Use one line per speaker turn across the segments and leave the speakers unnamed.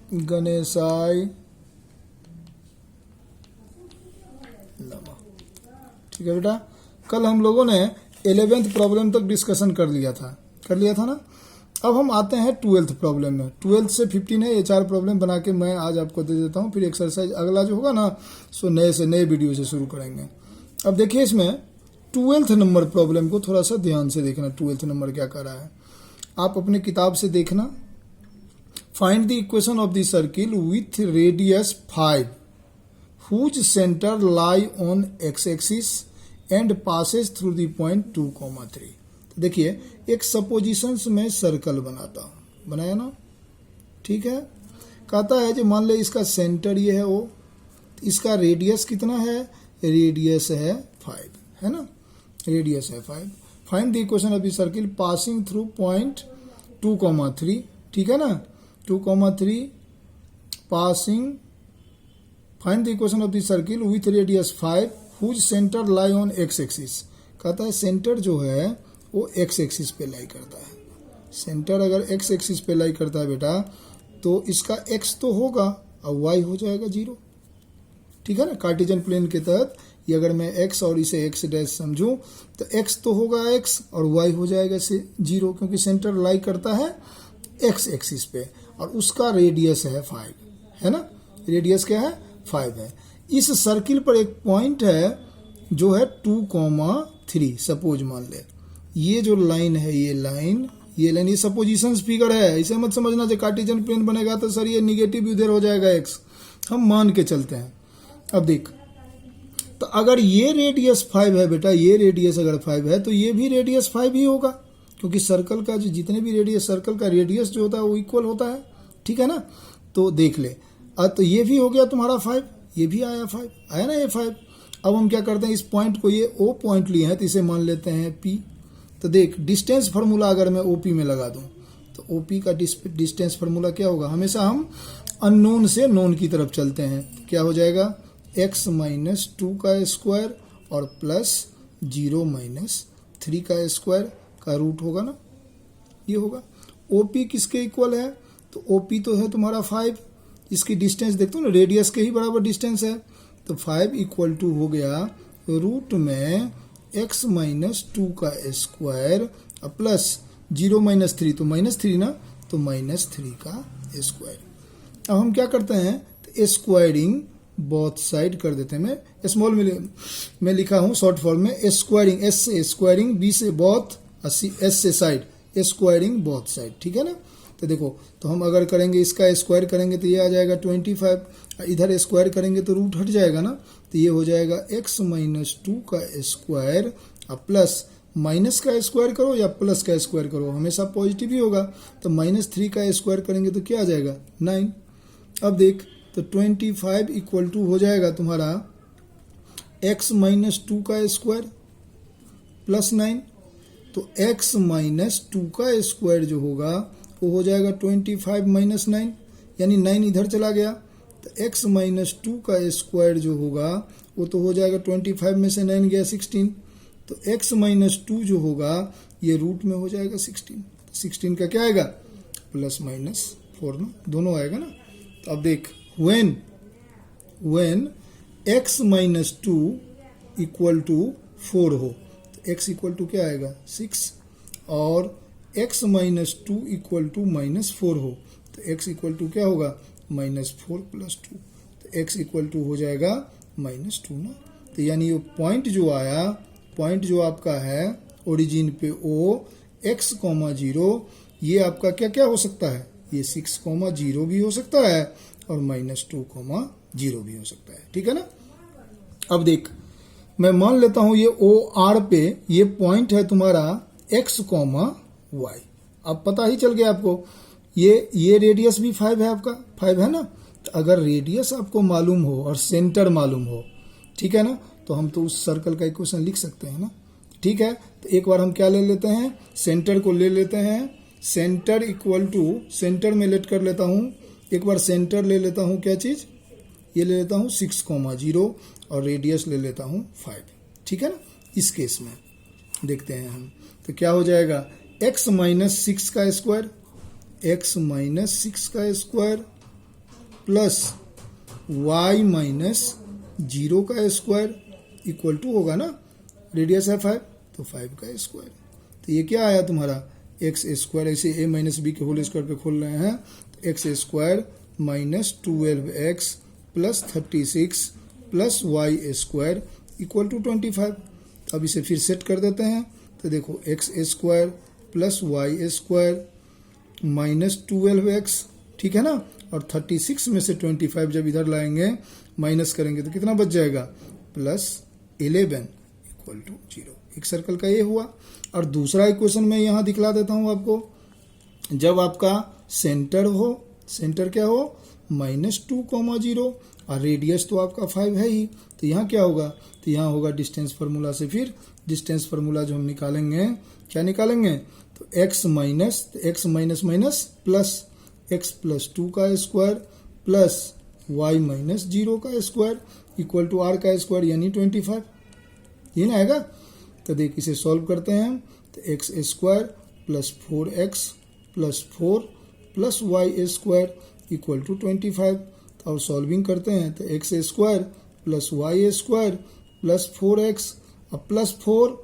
गणेशाय नमः। ठीक है बेटा, कल हम लोगों ने 11th प्रॉब्लम तक डिस्कशन कर लिया था ना। अब हम आते हैं 12th प्रॉब्लम में। 12th से 15 है, ये 4 प्रॉब्लम बना के मैं आज आपको दे देता हूँ। फिर एक्सरसाइज अगला जो होगा ना, सो नए वीडियो से शुरू करेंगे। अब देखिए इसमें 12th नंबर प्रॉब्लम को थोड़ा सा ध्यान से देखना। 12th नंबर क्या कर रहा है, आप अपने किताब से देखना। Find the equation of the circle with radius 5 whose center lie on x axis and passes through the point 2,3। देखिए एक सपोजिशंस में सर्कल बनाता हूं, बनाया ना। ठीक है, कहता है जो मान ले इसका सेंटर ये है ओ, इसका रेडियस कितना है, रेडियस है 5, है ना, रेडियस है 5। Find the equation of the circle passing through point 2,3। ठीक है ना, 2,3 पासिंग। Find the equation of the circle with radius 5 whose centre lie on X axis. कहता है सेंटर जो है वो एक्स एक्सिस पे लाई करता है। सेंटर अगर एक्स एक्सिस पे लाई करता है बेटा, तो इसका एक्स तो होगा और वाई हो जाएगा 0। ठीक है ना, कार्टेशियन प्लेन के तहत ये अगर मैं एक्स और इसे एक्स डैश समझूं तो एक्स तो होगा एक्स और वाई हो जाएगा 0, क्योंकि सेंटर लाई करता है एक्स एक्सिस पे और उसका रेडियस है 5, है ना। रेडियस क्या है, 5 है। इस सर्किल पर एक पॉइंट है जो है 2,3। सपोज मान ले ये जो लाइन है, ये लाइन ये सपोजिशंस फिगर है। इसे मत समझना जो कार्टेशियन प्लेन बनेगा तो सर ये निगेटिव इधर हो जाएगा एक्स, हम मान के चलते हैं। अब देख, तो अगर ये रेडियस 5 है बेटा, ये रेडियस अगर 5 है तो ये भी रेडियस 5 ही होगा, क्योंकि सर्कल का जो जितने भी रेडियस, सर्कल का रेडियस जो होता है वो इक्वल होता है। ठीक है ना, तो देख ले, तो ये भी हो गया तुम्हारा 5, ये भी आया 5, आया ना ये 5। अब हम क्या करते हैं, इस पॉइंट को ये ओ पॉइंट लिए हैं तो इसे मान लेते हैं पी। तो देख डिस्टेंस फार्मूला अगर मैं ओपी में लगा दूं तो ओपी का डिस्टेंस फार्मूला क्या होगा, हमेशा हम अननोन से नोन की तरफ चलते हैं। क्या हो जाएगा, x माइनस 2 का स्क्वायर और प्लस 0 माइनस 3 का स्क्वायर का रूट होगा ना, ये होगा। ओपी किसके इक्वल है, तो ओपी तो है तुम्हारा 5, इसकी डिस्टेंस देखते हो ना, रेडियस के ही बराबर डिस्टेंस है, तो 5 इक्वल टू हो गया रूट में x माइनस 2 का स्क्वायर प्लस 0 माइनस 3, तो -3 ना, तो -3 का स्क्वायर। अब हम क्या करते हैं, तो स्क्वायरिंग बोथ साइड कर देते हैं। मैं स्मॉल में लिखा हूं शॉर्ट फॉर्म में, स्क्वायरिंग, एस से स्क्वायरिंग, बी से बोथ, एस से साइड, स्क्वायरिंग बोथ साइड। ठीक है ना, तो देखो, तो हम अगर करेंगे इसका स्क्वायर करेंगे तो ये आ जाएगा 25, इधर स्क्वायर करेंगे तो रूट हट जाएगा ना, तो ये हो जाएगा x माइनस 2 का स्क्वायर प्लस माइनस का स्क्वायर करो या प्लस का स्क्वायर करो, हमेशा पॉजिटिव ही होगा। तो -3 का स्क्वायर करेंगे तो क्या आ जाएगा, 9। अब देख, तो 25 इक्वल टू हो जाएगा तुम्हारा x माइनस 2 का स्क्वायर प्लस 9, तो x माइनस 2 का स्क्वायर जो होगा वो हो जाएगा 25 माइनस 9, यानी 9 इधर चला गया, तो x माइनस 2 का स्क्वायर जो होगा वो तो हो जाएगा 25 में से 9 गया 16, तो x माइनस 2 जो होगा ये रूट में हो जाएगा 16। 16 का क्या आएगा, प्लस माइनस 4 ना, दोनों आएगा ना। तो अब देख, when x minus 2 equal to 4 हो, तो x इक्वल टू क्या आएगा 6, और x माइनस 2 इक्वल टू -4 हो तो x इक्वल टू क्या होगा, -4 प्लस 2, तो x इक्वल टू हो जाएगा -2 ना। तो यानी ये पॉइंट जो आया, पॉइंट जो आपका है ओरिजिन पे O, x, 0, ये आपका क्या क्या हो सकता है, ये 6, 0 भी हो सकता है और -2, 0 भी हो सकता है। ठीक है ना। अब देख, मैं मान लेता हूं ये OR पे ये पॉइंट है तुम्हारा x, y। अब पता ही चल गया आपको, ये रेडियस भी 5 है, आपका 5 है ना। तो अगर रेडियस आपको मालूम हो और सेंटर मालूम हो, ठीक है ना, तो हम तो उस सर्कल का इक्वेशन लिख सकते हैं ना। ठीक है, तो एक बार हम क्या ले लेते हैं, सेंटर को ले लेते हैं। सेंटर इक्वल टू, सेंटर में लेट कर लेता हूं, एक बार सेंटर ले लेता हूं, क्या चीज, ये ले लेता हूं 6, 0 और रेडियस ले लेता हूं 5। ठीक है ना, इस केस में देखते हैं हम, तो क्या हो जाएगा, x माइनस 6 का स्क्वायर, x माइनस 6 का स्क्वायर प्लस वाई माइनस 0 का स्क्वायर इक्वल टू होगा ना, रेडियस है 5 तो 5 का स्क्वायर। तो ये क्या आया तुम्हारा एक्स स्क्वायर, ऐसे a माइनस बी के होल स्क्वायर पे खोल रहे हैं, तो X square minus 12x plus 36 plus Y square equal to 25। अब इसे फिर सेट कर देते हैं, तो देखो X square plus Y square minus 12x, ठीक है ना, और 36 में से 25 जब इधर लाएंगे माइनस करेंगे तो कितना बच जाएगा, प्लस 11 इक्वल टू 0। एक सर्कल का ये हुआ। और दूसरा इक्वेशन मैं यहाँ दिखला देता हूँ आपको, जब आपका सेंटर हो, सेंटर क्या हो, -2, और रेडियस तो आपका 5 है ही, तो यहाँ क्या होगा, तो यहाँ होगा डिस्टेंस फार्मूला से, फिर डिस्टेंस फार्मूला जो हम निकालेंगे, क्या निकालेंगे, तो x minus minus plus x plus 2 का स्क्वायर प्लस y माइनस 0 का स्क्वायर इक्वल टू r का स्क्वायर यानी 25, ये ना आएगा। तो देख इसे सॉल्व करते हैं, तो X square plus 4x plus 4 plus Y square equal to 25। और सॉल्विंग करते हैं, तो X square plus Y square plus 4x और प्लस 4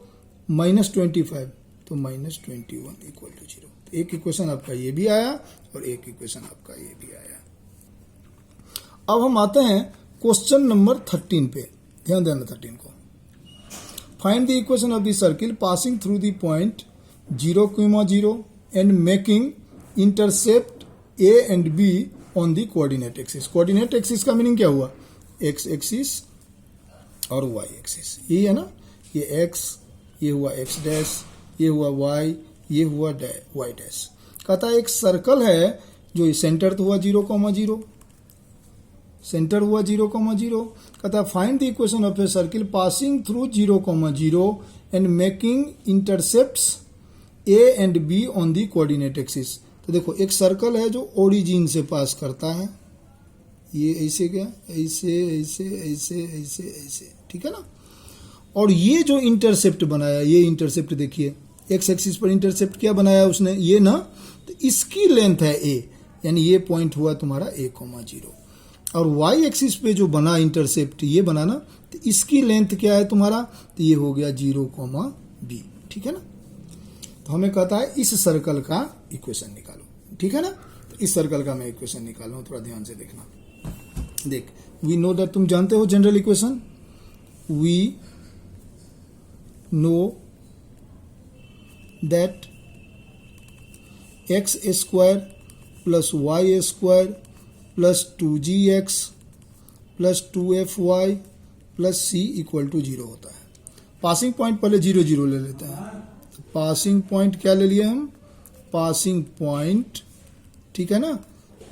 माइनस 25 तो माइनस 21 इक्वल टू 0। तो एक इक्वेशन आपका ये भी आया और एक इक्वेशन आपका ये भी आया। अब हम आते हैं क्वेश्चन नंबर 13 पे, ध्यान देना 13 को। Find the equation of the circle passing through the point 0, 0 and making intercept A and be on the coordinate axis. Coordinate axis का मीनिंग क्या हुआ, एक्स एक्सिस और वाई एक्सिस, यही है ना, ये एक्स, ये हुआ एक्स डैश, ये हुआ वाई, ये हुआ वाई डैश। कहता है एक सर्कल है जो सेंटर तो हुआ 0, 0, सेंटर हुआ 0, 0। कहता है find the equation of a circle passing through 0, 0 and making intercepts A and be on the coordinate axis. तो देखो एक सर्कल है जो ओरिजिन से पास करता है, ये ऐसे क्या, ऐसे ऐसे ऐसे ऐसे ऐसे, ठीक है ना। और ये जो इंटरसेप्ट बनाया, ये इंटरसेप्ट देखिए, एक्स एक्सिस पर इंटरसेप्ट क्या बनाया उसने, ये ना, तो इसकी लेंथ है ए, यानी ये पॉइंट हुआ तुम्हारा a, 0। और वाई एक्सिस पे जो बना इंटरसेप्ट, ये बना ना, तो इसकी लेंथ क्या है तुम्हारा, तो ये हो गया 0, b, ठीक है ना। तो हमें कहता है इस सर्कल का इक्वेशन निकालो, ठीक है ना। तो इस सर्कल का मैं इक्वेशन निकाल रहा हूं, थोड़ा ध्यान से देखना। देख, वी नो दैट, तुम जानते हो general equation, we know that X square plus Y square plus 2gx plus 2fy plus c equal to 0 होता है। पासिंग पॉइंट पहले 0, 0 ले लेते हैं। तो पासिंग पॉइंट क्या ले लिए हम, पासिंग पॉइंट, ठीक है ना,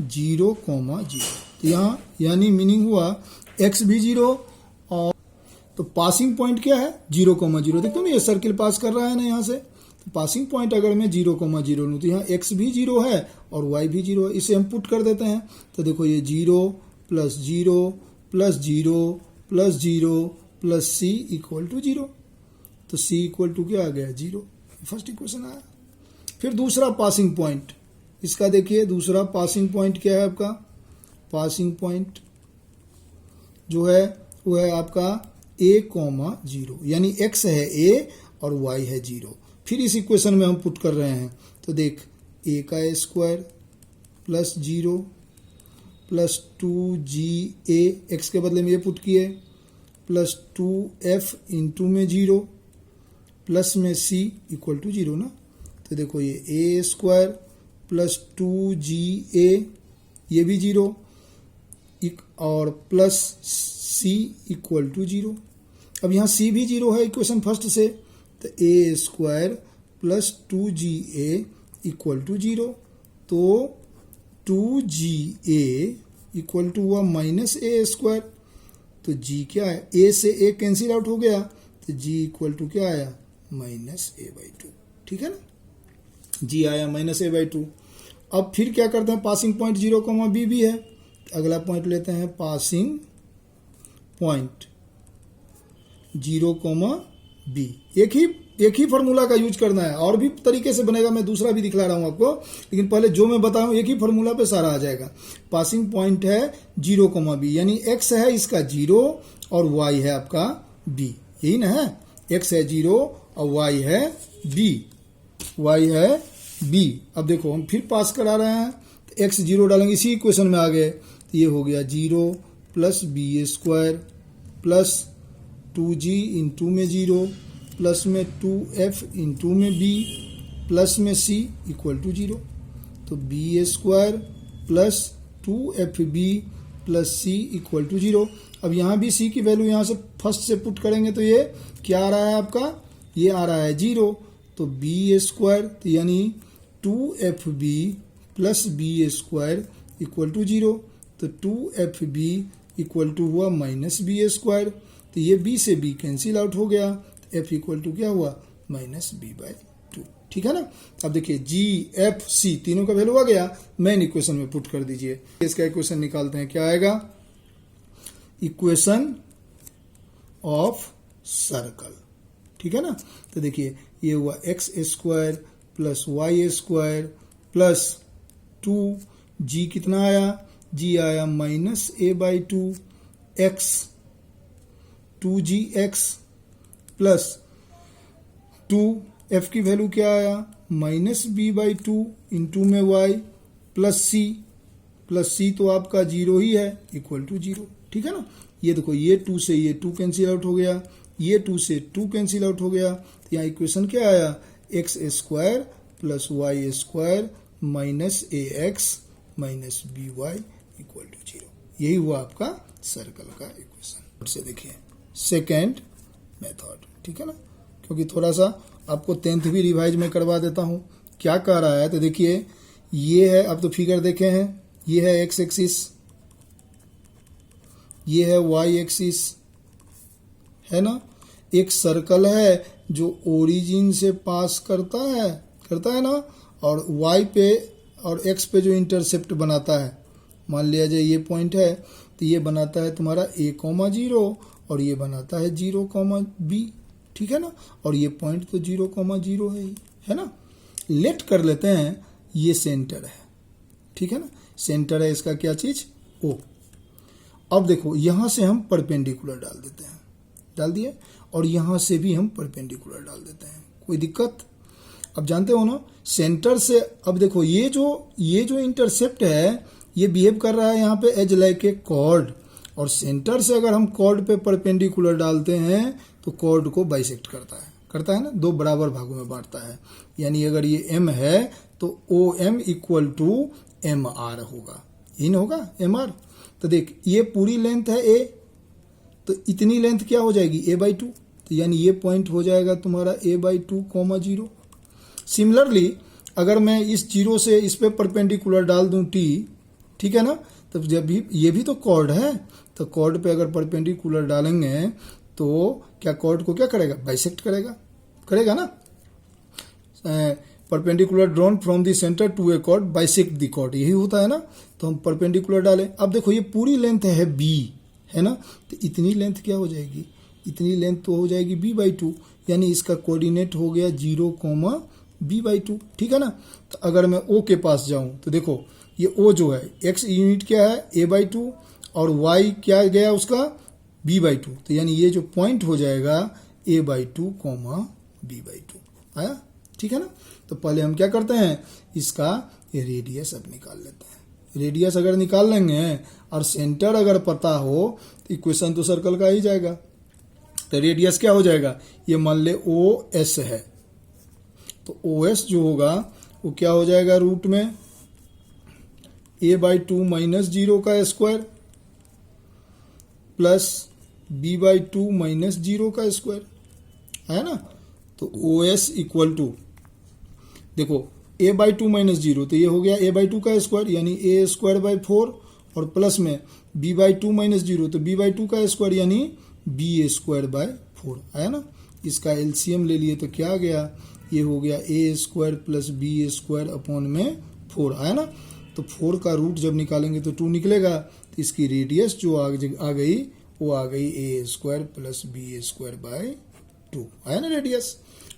0, 0। तो यहाँ यानी मीनिंग हुआ x भी 0, और तो पासिंग पॉइंट क्या है 0, 0। देखो ना ये सर्किल पास कर रहा है ना यहाँ से, तो पासिंग पॉइंट अगर मैं 0, 0 लूँ तो यहाँ x भी 0 है और y भी 0 है, इसे हम पुट कर देते हैं। तो देखो ये 0 plus 0 plus 0 plus 0 plus c equal to 0। तो c इक्वल टू क्या आ गया, 0। फर्स्ट इक्वेशन आया। फिर दूसरा पासिंग पॉइंट, इसका देखिए दूसरा पासिंग पॉइंट क्या है आपका, पासिंग पॉइंट जो है वो है आपका a, 0, यानी x है a और y है 0। फिर इस इक्वेशन में हम पुट कर रहे हैं, तो देख a का square plus 0 plus 2ga, x के बदले में ये पुट किए, प्लस 2f इंटू में 0 प्लस में c इक्वल टू 0 ना। तो देखो ये a स्क्वायर प्लस 2ga, ये भी 0, और प्लस c इक्वल टू 0। अब यहाँ c भी 0 है इक्वेशन फर्स्ट से, तो a square plus 2ga equal to 0। तो 2ga इक्वल टू हुआ माइनस a स्क्वायर। तो g क्या है, a से a कैंसिल आउट हो गया, तो g इक्वल टू क्या आया, माइनस a/2, ठीक है ना, g आया माइनस a/2। अब फिर क्या करते हैं, पासिंग पॉइंट 0, b भी है, अगला पॉइंट लेते हैं पासिंग पॉइंट 0, b, एक ही फार्मूला का यूज करना है, और भी तरीके से बनेगा, मैं दूसरा भी दिखला रहा हूं आपको, लेकिन पहले जो मैं बताऊं एक ही फार्मूला पे सारा आ जाएगा। पासिंग पॉइंट है 0,b, यानी x है इसका 0 और y है आपका b, यही ना है, x है 0 और y है b, y है b। अब देखो हम फिर पास करा रहे हैं, तो x 0 डालेंगे, इसी इक्वेशन में आ गए, तो ये हो गया 0 plus B square plus 2g into में 0 प्लस में 2f इंटू में b प्लस में c इक्वल टू 0। तो B square plus 2fb plus c equal to 0। अब यहाँ भी c की वैल्यू यहाँ से फर्स्ट से पुट करेंगे तो ये क्या आ रहा है आपका, ये आ रहा है 0। तो बी स्क्वायर, तो यानी 2fb plus B square equal to 0। तो 2fb इक्वल टू हुआ माइनस बी स्क्वायर, तो ये b से b कैंसिल आउट हो गया, f इक्वल टू क्या हुआ, माइनस b/2। ठीक है ना। अब देखिए g f c तीनों का वैल्यू आ गया, मेन इक्वेशन में पुट कर दीजिए। इसका इक्वेशन निकालते हैं, क्या आएगा, इक्वेशन ऑफ सर्कल। ठीक है ना। तो देखिए ये हुआ X square plus Y square plus 2g कितना आया, g आया -a/2 x 2gx plus 2f की वैल्यू क्या आया, -b/2 इंटू में y प्लस c तो आपका 0 ही है, इक्वल टू 0। ठीक है ना। ये देखो ये 2 से ये 2 कैंसिल आउट हो गया, ये 2 से 2 कैंसिल आउट हो गया, तो यहाँ इक्वेशन क्या आया, X square plus Y square minus ax minus by equal to 0। यही हुआ आपका सर्कल का इक्वेशन। से देखिए सेकेंड मेथड, ठीक है ना, क्योंकि थोड़ा सा आपको 10th भी रिवाइज में करवा देता हूं। क्या कह रहा है, तो देखिए ये है, अब तो फिगर देखे हैं, ये है एक्स एक्सिस, ये है वाई एक्सिस, है ना। एक सर्कल है जो ओरिजिन से पास करता है ना, और वाई पे और एक्स पे जो इंटरसेप्ट बनाता है, मान लिया जाए ये पॉइंट है, तो ये बनाता है तुम्हारा a,0 और ये बनाता है 0,b। ठीक है ना। और ये पॉइंट तो 0,0 है ना। लेट कर लेते हैं ये सेंटर है, ठीक है ना, सेंटर है इसका क्या चीज, O। अब देखो यहां से हम परपेंडिकुलर डाल देते हैं, डाल दिए, और यहां से भी हम परपेंडिकुलर डाल देते हैं, कोई दिक्कत। अब जानते हो ना सेंटर से, अब देखो ये जो इंटरसेप्ट है ये बिहेव कर रहा है यहाँ पे एज लाइक ए कॉर्ड, और सेंटर से अगर हम कॉर्ड पे परपेंडिकुलर डालते हैं तो कॉर्ड को बाइसेक्ट करता है ना, दो बराबर भागों में बांटता है। यानी अगर ये m है तो OM इक्वल टू MR होगा, यही ना होगा MR। तो देख ये पूरी लेंथ है A, तो इतनी लेंथ क्या हो जाएगी a/2, तो यानी ये पॉइंट हो जाएगा तुम्हारा a/2, 0। सिमिलरली अगर मैं इस 0 से इस पे परपेंडिकुलर डाल दूं t, ठीक है ना, तो जब भी ये भी तो कॉर्ड है, तो कॉर्ड पे अगर परपेंडिकुलर डालेंगे तो क्या कॉर्ड को क्या करेगा, बाइसेक्ट करेगा ना। Perpendicular drawn from the centre to a chord bisect the chord, यही होता है ना। तो हम परपेंडिकुलर डालें, अब देखो ये पूरी लेंथ है b, है ना, तो इतनी लेंथ क्या हो जाएगी, इतनी लेंथ तो हो जाएगी b/2, यानी इसका कोऑर्डिनेट हो गया 0,b/2। ठीक है ना। तो अगर मैं O के पास जाऊं तो देखो ये O जो है x यूनिट क्या है a/2 और y क्या गया उसका b/2, तो यानी ये जो पॉइंट हो जाएगा a/2, b/2 आया। ठीक है ना। तो पहले हम क्या करते हैं, इसका रेडियस अब निकाल लेते हैं। रेडियस अगर निकाल लेंगे और सेंटर अगर पता हो तो इक्वेशन तो सर्कल का ही जाएगा। तो रेडियस क्या हो जाएगा, ये मान ले OS है, तो OS जो होगा वो क्या हो जाएगा, रूट में a/2 माइनस 0 का स्क्वायर प्लस b/2 माइनस 0 का स्क्वायर, है ना। तो OS इक्वल टू देखो a/2 माइनस 0, तो ये हो गया a/2 का स्क्वायर यानी a²/4 और प्लस में b/2 माइनस 0, तो b/2 का स्क्वायर यानी b² आया ना। इसका एलसीएम ले लिए तो क्या आ गया, ये हो गया a² प्लस b² अपॉन में 4 आया ना। तो 4 का रूट जब निकालेंगे तो 2 निकलेगा, तो इसकी रेडियस जो आ गई वो आ गई a² प्लस b² 2 आया ना रेडियस।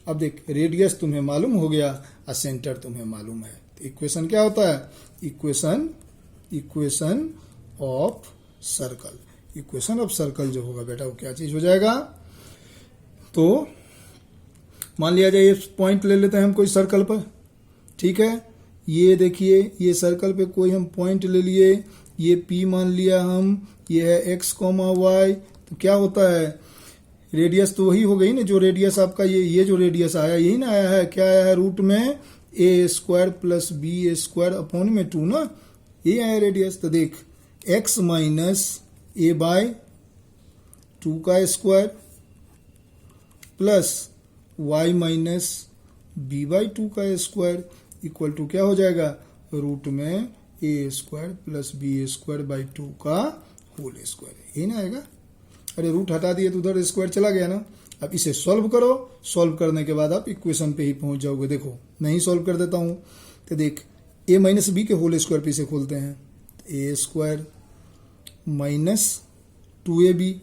अब देख रेडियस तुम्हें मालूम हो गया और सेंटर तुम्हें मालूम है, तो इक्वेशन क्या होता है, equation of circle. Equation of circle जो होगा बेटा वो क्या चीज हो जाएगा, तो मान लिया जाए ये पॉइंट ले लेते हैं हम कोई सर्कल पर, ठीक है, ये देखिए ये सर्कल पे कोई हम पॉइंट ले लिए, ये P मान लिया हम, ये है x, y, तो क्या होता है, रेडियस तो वही हो गई ना, जो रेडियस आपका ये जो रेडियस आया यही ना आया है, क्या आया है, रूट में a² प्लस b² अपॉन में 2 ना, ये आया रेडियस। तो देख x माइनस a/2 का square plus y minus b/2 का स्क्वायर इक्वल टू क्या हो जाएगा, रूट में a² प्लस b²/2 का होल स्क्वायर, यही ना आएगा। अरे रूट हटा दिए तो उधर स्क्वायर चला गया ना। अब इसे सॉल्व करो, सॉल्व करने के बाद आप इक्वेशन पे ही पहुंच जाओगे। देखो मैं ही सॉल्व कर देता हूं, तो देख a माइनस बी के होल स्क्वायर पे इसे खोलते हैं, a² minus 2ab,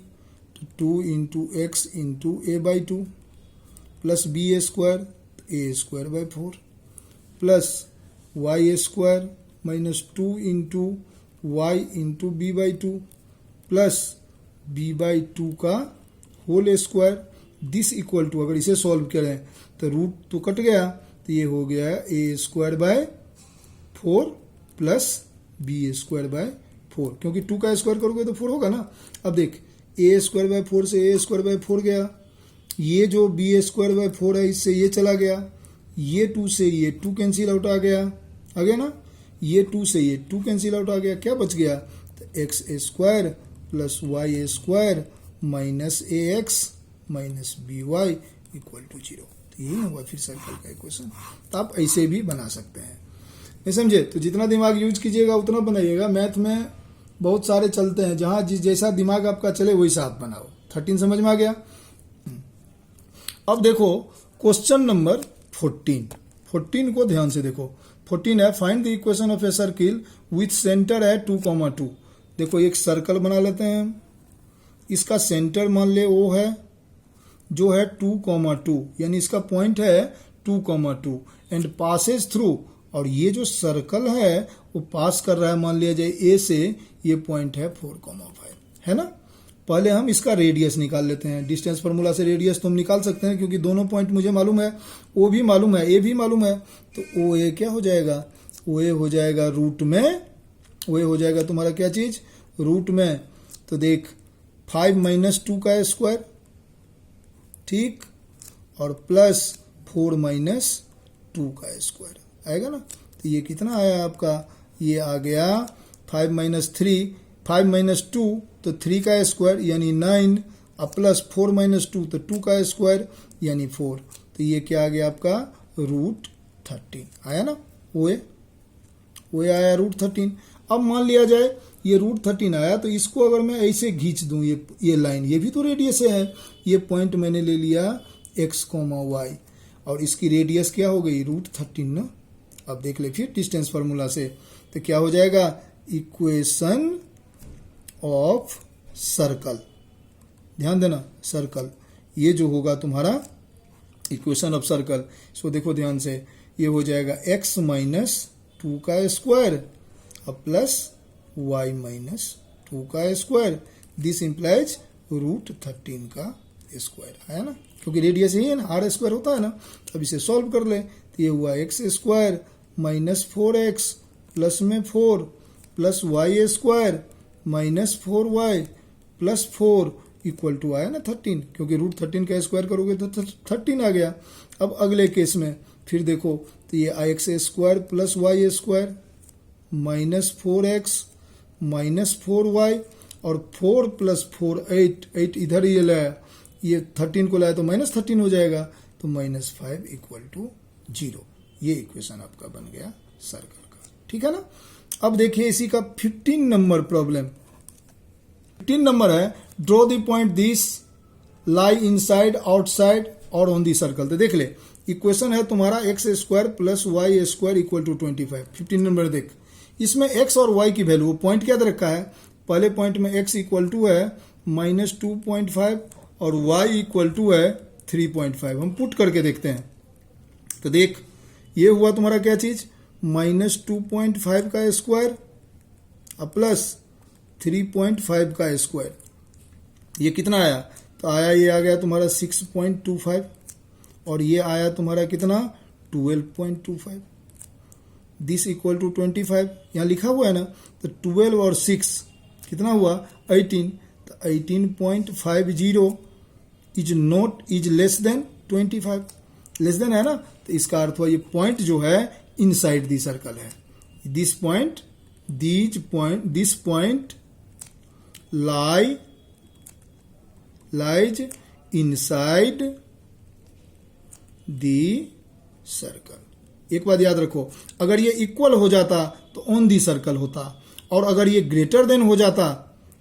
2 into X into a/2 plus b² a²/4 plus y² minus 2 into Y into b/2 plus b/2 का whole square, this equal to, अगर इसे सॉल्व करें तो रूट तो कट गया, तो ये हो गया a²/4 प्लस b²/4, क्योंकि 2 का स्क्वायर करोगे तो 4 होगा ना। अब देख a²/4 से a²/4 गया, ये जो b²/4 है इससे ये चला गया, ये 2 से ये 2 कैंसिल आउट आ गया ना, ये 2 से ये 2 कैंसिल आउट आ गया, क्या बच गया, तो x² plus y² minus ax minus by equal to 0। तो ये हुआ फिर सर्कल का इक्वेशन। तो आप ऐसे भी बना सकते हैं, नहीं समझे, तो जितना दिमाग यूज कीजिएगा उतना बनाइएगा। मैथ में बहुत सारे चलते हैं, जहां जैसा दिमाग आपका चले वैसा आप बनाओ। 13 समझ में आ गया। अब देखो क्वेश्चन नंबर 14 को ध्यान से देखो। 14 है find the equation of a circle with centre है 2,2। देखो एक सर्कल बना लेते हैं, इसका सेंटर मान ले O है, जो है 2,2, यानी इसका पॉइंट है 2,2 एंड पासेज थ्रू, और ये जो सर्कल है वो पास कर रहा है, मान लिया जाए A से, ये पॉइंट है 4,5, है ना। पहले हम इसका रेडियस निकाल लेते हैं। डिस्टेंस फार्मूला से रेडियस तो हम निकाल सकते हैं, क्योंकि दोनों पॉइंट मुझे मालूम है, O भी मालूम है, A भी मालूम है, तो OA क्या हो जाएगा, OA हो जाएगा रूट में, OA हो जाएगा तुम्हारा क्या चीज, रूट में। तो देख 5 माइनस 2 का स्क्वायर, ठीक, और प्लस 4 माइनस 2 का स्क्वायर आएगा ना। तो ये कितना आया आपका, ये आ गया 5 माइनस 3, 5 माइनस 2 तो 3 का स्क्वायर यानी 9, और प्लस 4 माइनस 2 तो 2 का स्क्वायर यानी 4। तो ये क्या आ गया आपका, रूट 13 आया ना। OA आया रूट 13। अब मान लिया जाए ये रूट 13 आया, तो इसको अगर मैं ऐसे खींच दूं, ये लाइन, ये भी तो रेडियस है, ये पॉइंट मैंने ले लिया x, y, और इसकी रेडियस क्या हो गई, रूट 13 ना। अब देख ले फिर डिस्टेंस फार्मूला से, तो क्या हो जाएगा, इक्वेशन ऑफ सर्कल, ध्यान देना, सर्कल, ये जो होगा तुम्हारा इक्वेशन ऑफ सर्कल, इसको देखो ध्यान से, ये हो जाएगा x माइनस 2 का स्क्वायर और प्लस y माइनस 2 का स्क्वायर, दिस इंप्लाइज रूट 13 का स्क्वायर, है ना, क्योंकि रेडियस यही है ना, r स्क्वायर होता है ना। अब इसे सॉल्व कर ले, तो ये हुआ x² माइनस 4x प्लस में 4 plus y² minus 4y plus 4 equal to आया ना 13, क्योंकि रूट 13 का स्क्वायर करोगे तो 13 आ गया। अब अगले केस में फिर देखो, तो ये x² plus y² minus 4x minus 4y, और 4 प्लस 4 8 इधर ये लाया, ये 13 को लाया तो माइनस 13 हो जाएगा, तो माइनस 5 इक्वल टू 0। ये इक्वेशन आपका बन गया सर्कल का, ठीक है ना। अब देखिए इसी का 15 नंबर प्रॉब्लम। 15 नंबर है, draw the point this lie inside outside और ऑन दी सर्कल। तो देख ले, इक्वेशन है तुम्हारा x² plus y² equal to 25। 15 number देख, इसमें x और y की वैल्यू, पॉइंट क्या दे रखा है, पहले पॉइंट में x इक्वल टू है -2.5 और y इक्वल टू है 3.5 हम पुट करके देखते हैं। तो देख ये हुआ तुम्हारा क्या चीज, -2.5 का स्क्वायर प्लस 3.5 का स्क्वायर, ये कितना आया, तो आया ये आ गया तुम्हारा 6.25 और ये आया तुम्हारा कितना 12.25, दिस इक्वल टू 25 यहाँ लिखा हुआ है ना, तो 12 और 6 कितना हुआ 18, तो 18.50 is less than 25, less than है ना, तो इसका अर्थ हुआ ये पॉइंट जो है इनसाइड दी सर्कल है, this point lies inside the circle. एक बात याद रखो, अगर ये इक्वल हो जाता तो ऑन दी सर्कल होता, और अगर ये ग्रेटर देन हो जाता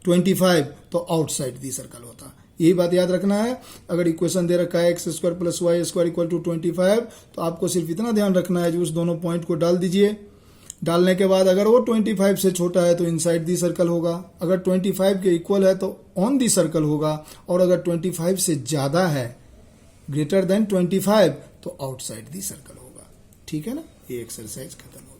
25 तो आउटसाइड दी सर्कल होता। यही बात याद रखना है। अगर इक्वेशन दे रखा है x² + y² इक्वल टू 25, तो आपको सिर्फ इतना ध्यान रखना है कि उस दोनों पॉइंट को डाल दीजिए। डालने के बाद अगर वो 25 से छोटा है तो इनसाइड दी सर्कल होगा, अगर 25 के इक्वल है तो ऑन दी सर्कल होगा, और अगर 25 से ज्यादा है ग्रेटर देन 25 तो आउटसाइड दी सर्कल होगा। ठीक है ना, ये एक्सरसाइज खत्म हो गया।